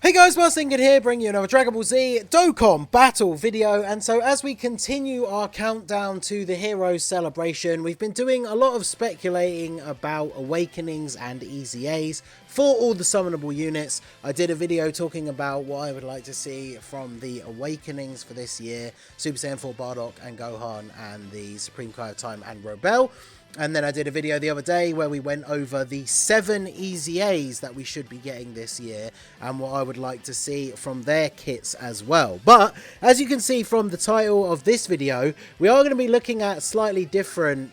Hey guys, Thinking here, bringing you another Dragon Ball Z Dokkan battle video. And so as we continue our countdown to the Heroes celebration, we've been doing a lot of speculating about awakenings and EZAs for all the summonable units. I did a video talking about what I would like to see from the awakenings for this year: Super Saiyan 4 Bardock and Gohan, and the Supreme Kai of Time and Robel. And then I did a video the other day where we went over the 7 EZAs that we should be getting this year and what I would like to see from their kits as well. But as you can see from the title of this video, we are going to be looking at a slightly different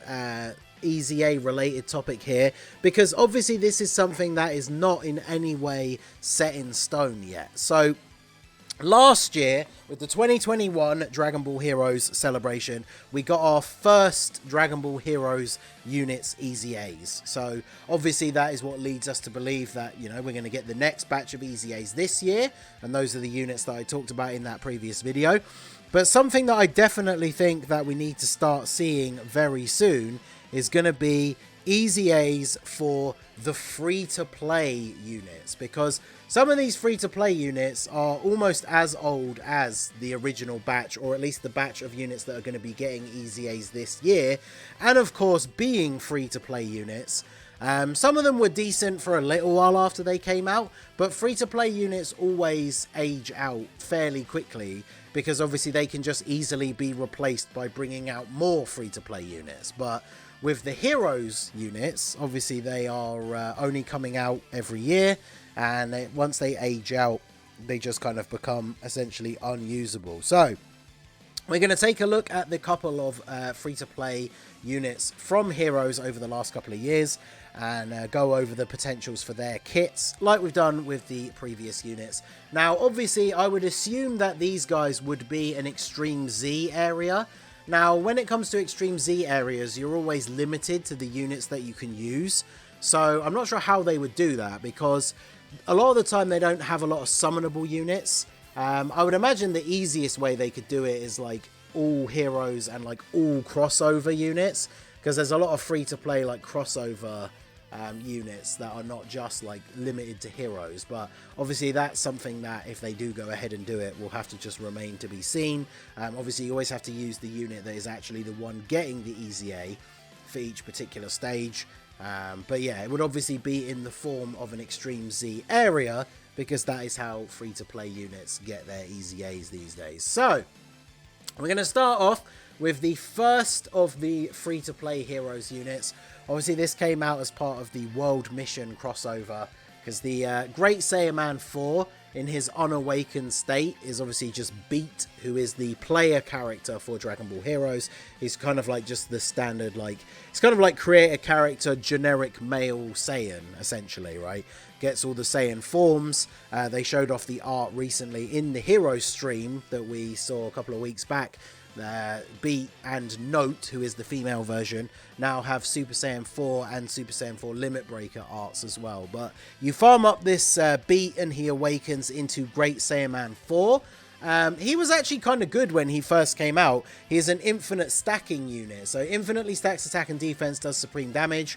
EZA related topic here, because obviously this is something that is not in any way set in stone yet. So last year, with the 2021 Dragon Ball Heroes celebration, we got our first Dragon Ball Heroes units EZAs. So obviously that is what leads us to believe that, you know, we're going to get the next batch of EZAs this year, and those are the units that I talked about in that previous video. But something that I definitely think that we need to start seeing very soon is going to be EZAs for the free-to-play units, because some of these free-to-play units are almost as old as the original batch, or at least the batch of units that are going to be getting EZAs this year. And of course, being free-to-play units, some of them were decent for a little while after they came out, but free-to-play units always age out fairly quickly, because obviously they can just easily be replaced by bringing out more free-to-play units. But with the Heroes units, obviously they are only coming out every year, and once they age out, they just kind of become essentially unusable. So we're going to take a look at the couple of free-to-play units from Heroes over the last couple of years, and go over the potentials for their kits, like we've done with the previous units. Now, obviously, I would assume that these guys would be an Extreme Z area. Now, when it comes to Extreme Z areas, you're always limited to the units that you can use. So I'm not sure how they would do that, because a lot of the time they don't have a lot of summonable units. I would imagine the easiest way they could do it is like all Heroes and like all crossover units, because there's a lot of free-to-play like crossover units that are not just like limited to Heroes. But obviously that's something that, if they do go ahead and do it, will have to just remain to be seen. Obviously you always have to use the unit that is actually the one getting the EZA for each particular stage. But yeah, it would obviously be in the form of an Extreme Z area, because that is how free-to-play units get their EZAs these days. So we're going to start off with the first of the free-to-play Heroes units. Obviously, this came out as part of the World Mission crossover, because the Great Saiyaman 4, in his unawakened state, is obviously just Beat, who is the player character for Dragon Ball Heroes. He's kind of like just the standard, like, it's kind of like create a character generic male Saiyan, essentially, right? Gets all the Saiyan forms. They showed off the art recently in the Heroes stream that we saw a couple of weeks back. Beat and Note, who is the female version, now have Super Saiyan 4 and Super Saiyan 4 Limit Breaker arts as well. But you farm up this Beat and he awakens into Great Saiyaman 4. He was actually kind of good when he first came out. He is an infinite stacking unit, so infinitely stacks attack and defense, does supreme damage.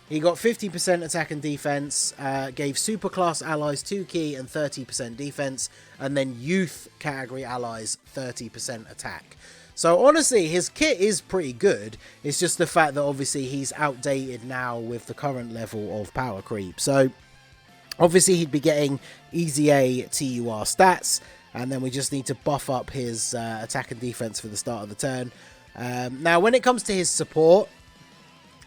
He got 50% attack and defense, gave superclass allies 2 key and 30% defense, and then youth category allies 30% attack. So honestly, his kit is pretty good. It's just the fact that obviously he's outdated now with the current level of power creep. So obviously he'd be getting EZA TUR stats, and then we just need to buff up his attack and defense for the start of the turn. Now, when it comes to his support,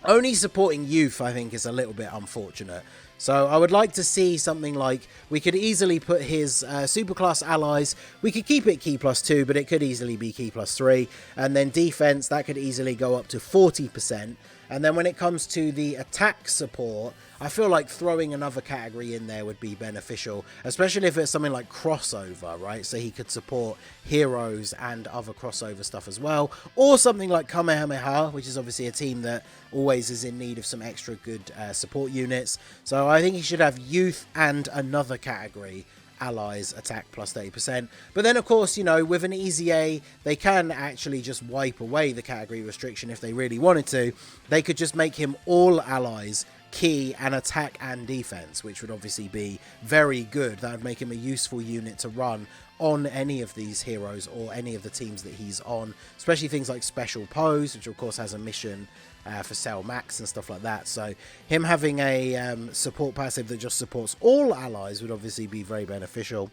only supporting youth, I think, is a little bit unfortunate. So I would like to see something like, we could easily put his superclass allies, we could keep it key +2, but it could easily be key +3. And then defense, that could easily go up to 40%. And then when it comes to the attack support, I feel like throwing another category in there would be beneficial, especially if it's something like crossover, right? So he could support Heroes and other crossover stuff as well. Or something like Kamehameha, which is obviously a team that always is in need of some extra good support units. So I think he should have youth and another category, allies, attack plus 30%. But then, of course, you know, with an EZA, they can actually just wipe away the category restriction if they really wanted to. They could just make him all allies key and attack and defense, which would obviously be very good. That would make him a useful unit to run on any of these heroes or any of the teams that he's on, especially things like Special Pose, which of course has a mission for Cell Max and stuff like that. So him having a support passive that just supports all allies would obviously be very beneficial.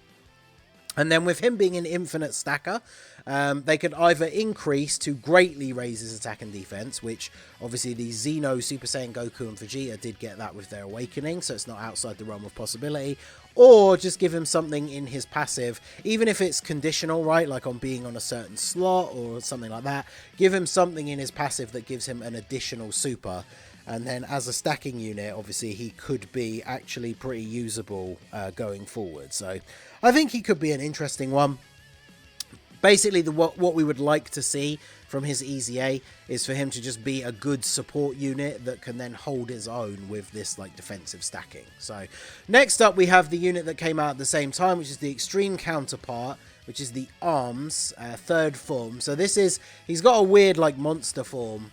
And then with him being an infinite stacker, they could either increase to greatly raise his attack and defense, which obviously the Xeno, Super Saiyan Goku and Vegeta did get that with their awakening, so it's not outside the realm of possibility, or just give him something in his passive, even if it's conditional, right, like on being on a certain slot or something like that, give him something in his passive that gives him an additional super. And then as a stacking unit, obviously he could be actually pretty usable going forward. So I think he could be an interesting one. Basically, what we would like to see from his EZA is for him to just be a good support unit that can then hold his own with this like defensive stacking. So next up, we have the unit that came out at the same time, which is the extreme counterpart, which is the Arms third form. So this is, he's got a weird like monster form.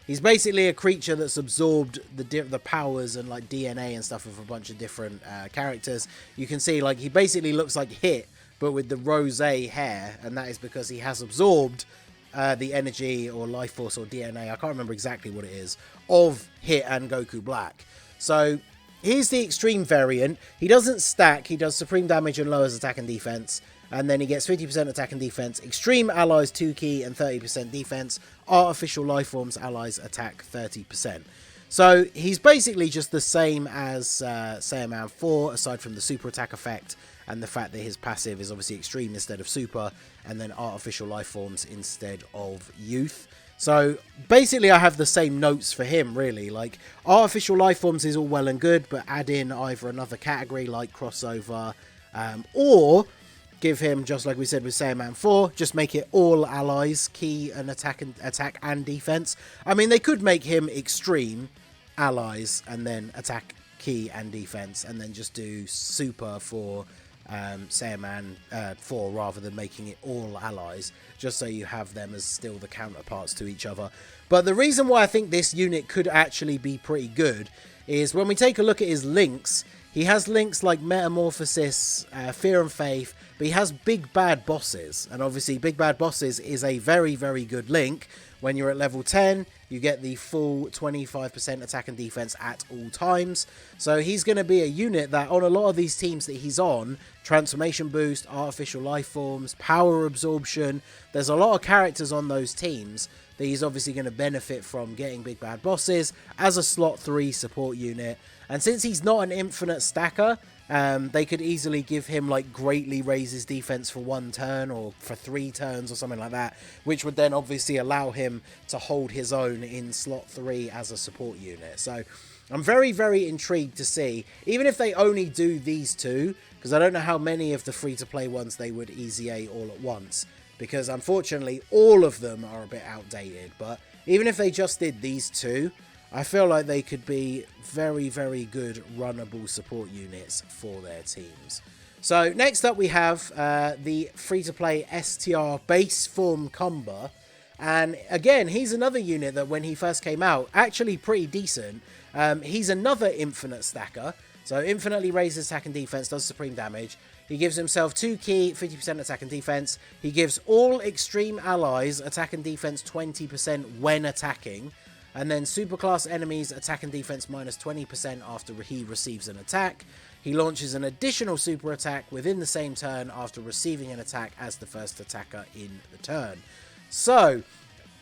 He's basically a creature that's absorbed the powers and like DNA and stuff of a bunch of different characters. You can see like he basically looks like Hit, but with the rosé hair, and that is because he has absorbed the energy or life force or DNA, I can't remember exactly what it is, of Hit and Goku Black. So here's the extreme variant. He doesn't stack, he does supreme damage and lowers attack and defense. And then he gets 50% attack and defense, extreme allies 2 key and 30% defense, artificial life forms allies attack 30%. So he's basically just the same as Saiyaman 4, aside from the super attack effect and the fact that his passive is obviously extreme instead of super, and then artificial life forms instead of youth. So basically I have the same notes for him, really. Like, artificial life forms is all well and good, but add in either another category like crossover, or give him, just like we said with Saiyaman 4, just make it all allies, key and attack and defense. I mean, they could make him extreme allies and then attack, key and defense, and then just do super for Saiyaman 4 rather than making it all allies, just so you have them as still the counterparts to each other. But the reason why I think this unit could actually be pretty good is when we take a look at his links. He has links like Metamorphosis, Fear and Faith, but he has Big Bad Bosses. And obviously Big Bad Bosses is a very, very good link. When you're at level 10, you get the full 25% attack and defense at all times. So he's going to be a unit that on a lot of these teams that he's on, Transformation Boost, Artificial Life Forms, Power Absorption, there's a lot of characters on those teams that he's obviously going to benefit from getting Big Bad Bosses as a slot 3 support unit. And since he's not an infinite stacker, they could easily give him like greatly raise his defense for 1 turn or for 3 turns or something like that, which would then obviously allow him to hold his own in slot 3 as a support unit. So I'm very, very intrigued to see, even if they only do these two, because I don't know how many of the free-to-play ones they would EZA all at once, because unfortunately all of them are a bit outdated. But even if they just did these two, I feel like they could be very, very good runnable support units for their teams. So next up we have the free-to-play STR base form Cumber. And again, he's another unit that when he first came out, actually pretty decent. He's another infinite stacker. So infinitely raises attack and defense, does supreme damage. He gives himself 2 key, 50% attack and defense. He gives all extreme allies attack and defense 20% when attacking. And then superclass enemies attack and defense minus 20% after he receives an attack. He launches an additional super attack within the same turn after receiving an attack as the first attacker in the turn. So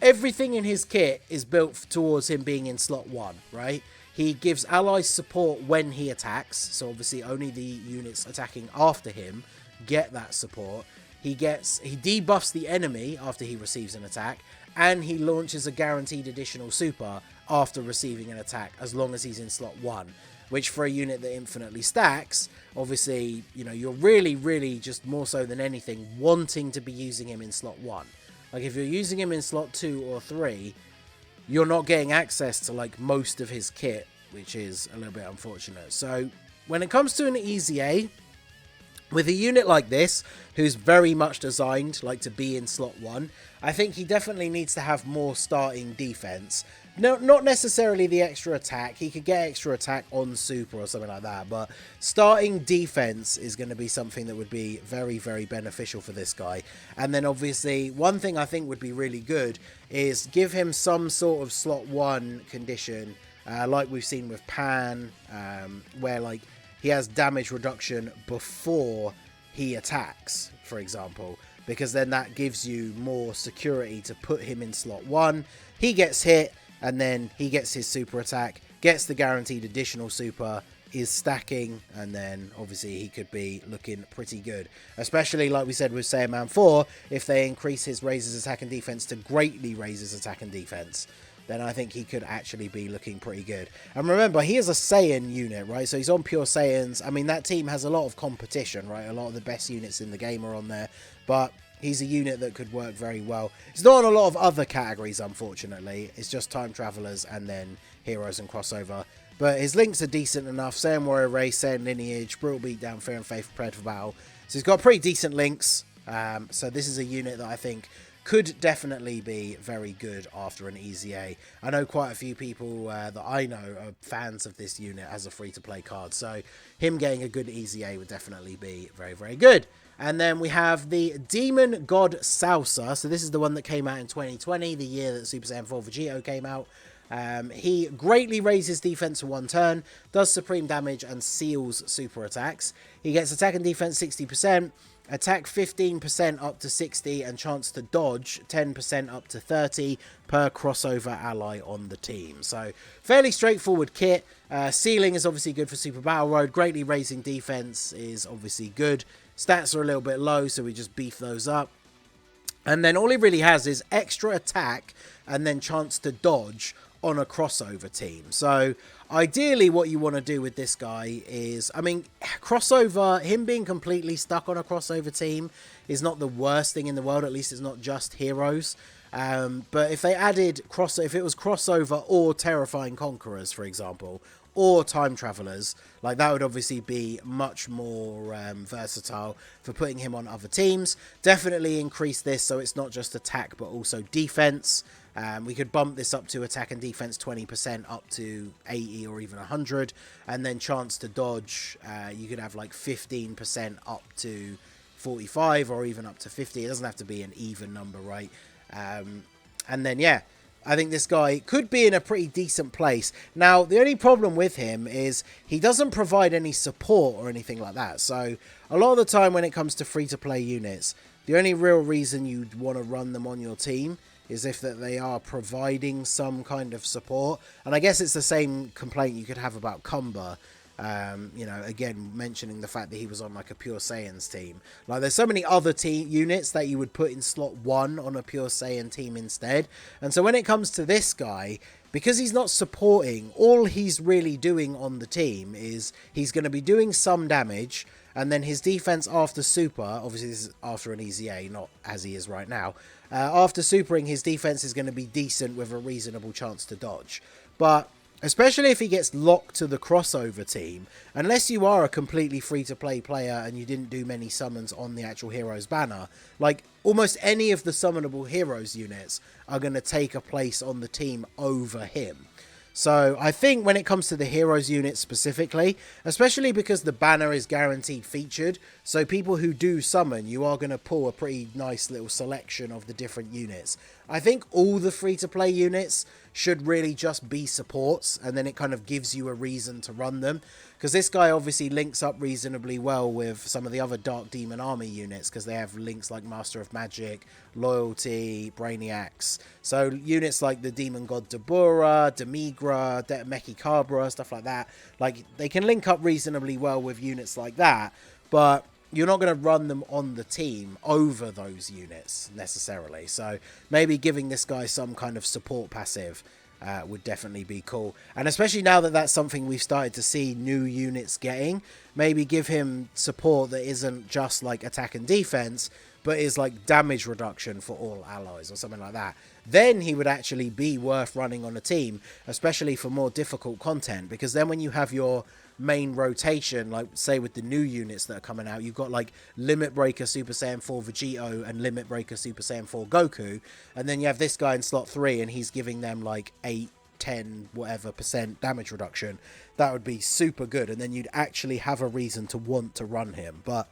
everything in his kit is built towards him being in slot 1, right? He gives allies support when he attacks, so obviously only the units attacking after him get that support. He debuffs the enemy after he receives an attack, and he launches a guaranteed additional super after receiving an attack, as long as he's in slot 1, which for a unit that infinitely stacks, obviously, you know, you're really, really just more so than anything wanting to be using him in slot 1. Like, if you're using him in slot 2 or 3, you're not getting access to, like, most of his kit, which is a little bit unfortunate. So, when it comes to an EZA, with a unit like this, who's very much designed like to be in slot 1, I think he definitely needs to have more starting defense. No, not necessarily the extra attack. He could get extra attack on super or something like that, but starting defense is going to be something that would be very, very beneficial for this guy. And then obviously one thing I think would be really good is give him some sort of slot 1 condition, like we've seen with Pan, where like he has damage reduction before he attacks, for example, because then that gives you more security to put him in slot 1. He gets hit, and then he gets his super attack, gets the guaranteed additional super, is stacking, and then obviously he could be looking pretty good. Especially like we said with Saiyaman 4, if they increase his raises attack and defense to greatly raise his attack and defense, then I think he could actually be looking pretty good. And remember, he is a Saiyan unit, right? So he's on pure Saiyans. I mean, that team has a lot of competition, right? A lot of the best units in the game are on there, but he's a unit that could work very well. It's not on a lot of other categories, unfortunately. It's just Time Travelers and then Heroes and Crossover. But his links are decent enough. Saiyan Warrior Race, Saiyan Lineage, Brutal Beatdown, Fear and Faith, Prepared for Battle. So he's got pretty decent links. So this is a unit that I think could definitely be very good after an EZA. I know quite a few people that I know are fans of this unit as a free-to-play card. So him getting a good EZA would definitely be very, very good. And then we have the Demon God Salsa. So this is the one that came out in 2020, the year that Super Saiyan 4 Vegito came out. He greatly raises defense for 1 turn, does supreme damage, and seals super attacks. He gets attack and defense 60%, attack 15% up to 60, and chance to dodge 10% up to 30 per crossover ally on the team. So fairly straightforward kit. Sealing is obviously good for Super Battle Road. Greatly raising defense is obviously good. Stats are a little bit low, so we just beef those up. And then all he really has is extra attack and then chance to dodge on a crossover team. So ideally what you want to do with this guy is, I mean, crossover, him being completely stuck on a crossover team is not the worst thing in the world. At least it's not just heroes. But if they added if it was crossover or terrifying conquerors, for example, or time travelers, like that would obviously be much more versatile for putting him on other teams. Definitely increase this so it's not just attack but also defense. We could bump this up to attack and defense 20% up to 80 or even 100, and then chance to dodge, you could have like 15% up to 45 or even up to 50. It doesn't have to be an even number, right? And then yeah, I think this guy could be in a pretty decent place. Now, the only problem with him is he doesn't provide any support or anything like that. So a lot of the time when it comes to free-to-play units, the only real reason you'd want to run them on your team is if that they are providing some kind of support. And I guess it's the same complaint you could have about Cumber. You know, again, mentioning the fact that he was on like a Pure Saiyans team. Like, there's so many other team units that you would put in slot 1 on a Pure Saiyan team instead. And so when it comes to this guy, because he's not supporting, all he's really doing on the team is he's going to be doing some damage, and then his defense after super, obviously this is after an EZA, not as he is right now, after supering, his defense is going to be decent with a reasonable chance to dodge. But especially if he gets locked to the crossover team, unless you are a completely free-to-play player and you didn't do many summons on the actual Heroes banner, like almost any of the summonable Heroes units are going to take a place on the team over him. So I think when it comes to the Heroes unit specifically, especially because the banner is guaranteed featured, so people who do summon, you are going to pull a pretty nice little selection of the different units. I think all the free-to-play units should really just be supports, and then it kind of gives you a reason to run them. Because this guy obviously links up reasonably well with some of the other Dark Demon Army units, because they have links like Master of Magic, Loyalty, Brainiacs. So units like the Demon God Dabura, Demigra, Mechikabra, stuff like that, like they can link up reasonably well with units like that, but you're not going to run them on the team over those units necessarily. So maybe giving this guy some kind of support passive would definitely be cool. And especially now that that's something we've started to see new units getting, maybe give him support that isn't just like attack and defense, but is like damage reduction for all allies or something like that. Then he would actually be worth running on a team, especially for more difficult content, because then when you have your main rotation, like say with the new units that are coming out, you've got like Limit Breaker Super Saiyan 4 Vegito and Limit Breaker Super Saiyan 4 Goku, and then you have this guy in slot 3 and he's giving them like 8 10 whatever % damage reduction, that would be super good, and then you'd actually have a reason to want to run him. But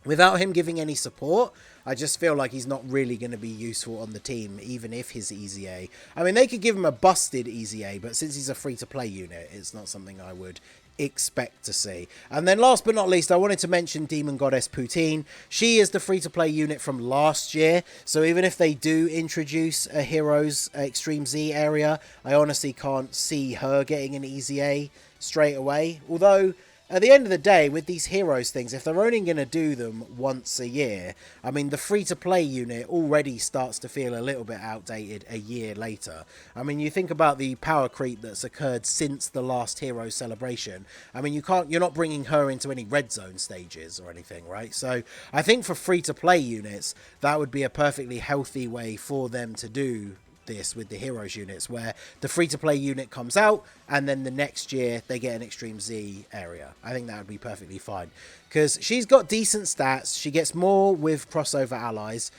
without him giving any support, I just feel like he's not really going to be useful on the team, even if his EZA... I mean, they could give him a busted EZA, but since he's a free-to-play unit, it's not something I would expect to see. And then last but not least, I wanted to mention Demon Goddess Poutine. She is the free-to-play unit from last year, so even if they do introduce a Heroes Extreme Z area, I honestly can't see her getting an EZA straight away. Although, at the end of the day, with these Heroes things, if they're only going to do them once a year, I mean, the free-to-play unit already starts to feel a little bit outdated a year later. I mean, you think about the power creep that's occurred since the last Heroes celebration. I mean, you're not bringing her into any red zone stages or anything, right? So I think for free-to-play units, that would be a perfectly healthy way for them to do this with the Heroes units, where the free-to-play unit comes out and then the next year they get an Extreme Z area. I think that would be perfectly fine, because she's got decent stats. She gets more with crossover allies.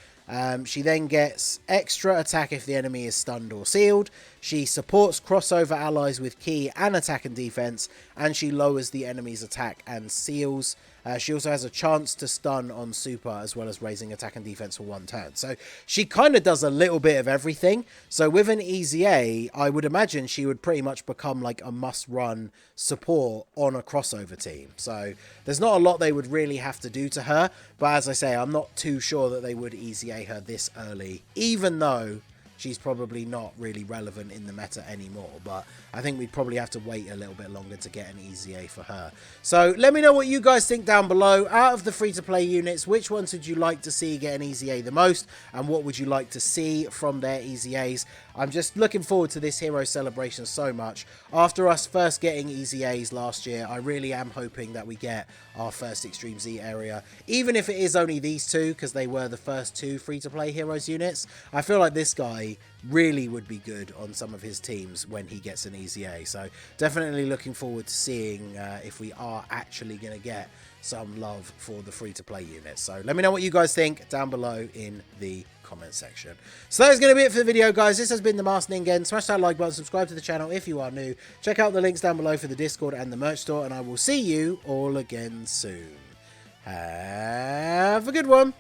She then gets extra attack if the enemy is stunned or sealed. She supports crossover allies with key and attack and defense, and she lowers the enemy's attack and seals. She also has a chance to stun on super, as well as raising attack and defense for 1 turn. So she kind of does a little bit of everything. So with an EZA, I would imagine she would pretty much become like a must-run support on a crossover team. So there's not a lot they would really have to do to her. But as I say, I'm not too sure that they would EZA her this early, even though she's probably not really relevant in the meta anymore. But I think we'd probably have to wait a little bit longer to get an EZA for her. So let me know what you guys think down below. Out of the free-to-play units, which ones would you like to see get an EZA the most? And what would you like to see from their EZAs? I'm just looking forward to this Hero Celebration so much. After us first getting EZAs last year, I really am hoping that we get our first Extreme Z area. Even if it is only these two, because they were the first 2 free-to-play Heroes units, I feel like this guy really would be good on some of his teams when he gets an EZA. So definitely looking forward to seeing if we are actually going to get some love for the free-to-play units. So let me know what you guys think down below in the comment section. So that is going to be it for the video, guys. This has been the Masked Ningen. Smash that like button, subscribe to the channel if you are new. Check out the links down below for the Discord and the merch store, and I will see you all again soon. Have a good one.